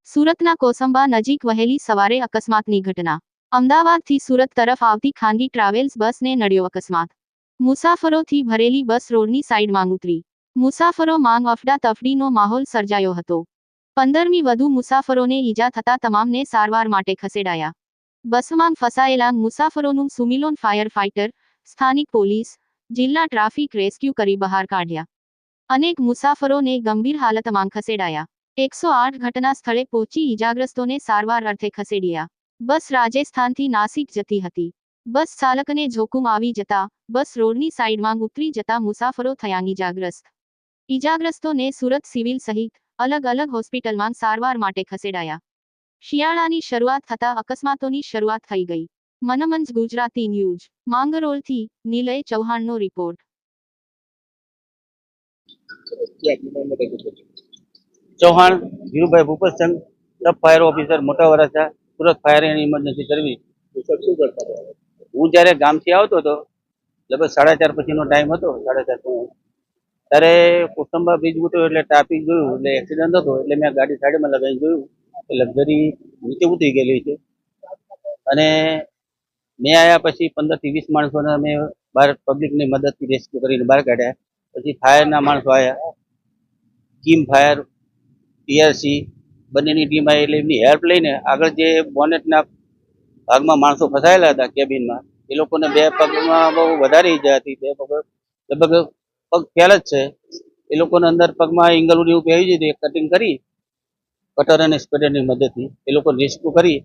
સુરતના કોસંબા નજીક વહેલી સવારે અકસ્માતની ઘટના। અમદાવાદથી સુરત તરફ આવતી ખાનગી ટ્રાવેલ્સ બસને નડ્યો અકસ્માત। મુસાફરોથી ભરેલી બસ રોડની સાઈડમાં ઉતરી। મુસાફરોમાં અફડાતફડીનો માહોલ સર્જાયો હતો। 15મી વધુ મુસાફરોને ઈજા થતા તમામને સારવાર માટે ખસેડાયા। બસમાં ફસાયેલા મુસાફરોનું સુમિલોન ફાયર ફાઇટર, સ્થાનિક પોલીસ, જિલ્લા ટ્રાફિક રેસ્ક્યુ કરી બહાર કાઢ્યા। અનેક મુસાફરોને ગંભીર હાલતમાં ખસેડાયા। 108 ઘટના સ્થળે પહોંચી ઈજાગ્રસ્તોને સારવાર અર્થે ખસેડ્યા। બસ રાજસ્થાનથી નાસિક જતી હતી। બસ ચાલકને જોખમ આવી જતા બસ રોડની સાઈડમાં ઉતરી જતા મુસાફરો થયા ઈજાગ્રસ્ત। ઈજાગ્રસ્તોને સુરત સિવિલ સહિત અલગ અલગ હોસ્પિટલમાં સારવાર માટે ખસેડાયા। શિયાળાની શરૂઆત થતા અકસ્માતોની શરૂઆત થઈ ગઈ। મનમંચ ગુજરાતી ન્યૂઝ માંગરોળથી નિલય ચૌહાણનો રિપોર્ટ। चौहान धीरूभाई भूपतचंद, सब फायर ऑफिसर मोटा वराछा, सूरत फायर एंड इमरजन्सी सर्विस। हूँ जयरे गाम थी आवतो तो लगभग 4:30 पछीनो टाइम हतो। 4:30 त्यारे कोसंबा ब्रिज उतर्यो એટલે ટ્રાફિક જોયું એટલે એક્સિડન્ટ હતો એટલે મેં ગાડી સાઈડમાં લગાવીને જોયું કે લક્ઝરી નીચે ઉતરી ગયેલી છે અને મેં આયા પછી 15 થી 20 માણસોને અમે બહાર પબ્લિકની મદદથી રેસ્ક્યુ કરીને બહાર કાઢ્યા। પછી ફાયરના માણસો આયા, કિમ ફાયર, ટીઆરસી બંનેની ટીમ આવી એટલે એમની હેલ્પ લઈને આગળ જે બોનેટના ભાગમાં માણસો ફસાયેલા હતા કેબિનમાં એ લોકોને બે પગમાં બહુ વધારે ઈજા હતી। બે પગ લગભગ પગ ફેલ જ છે। એ લોકોને અંદર પગમાં એંગલની એવું આવી જતી કટિંગ કરી કટર અને સ્પેડરની મદદથી એ લોકોને રેસ્ક્યુ કરી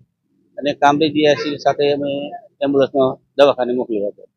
અને કામરેજ એસી સાથે અમે એમ્બ્યુલન્સમાં દવાખાને મોકલી હતા।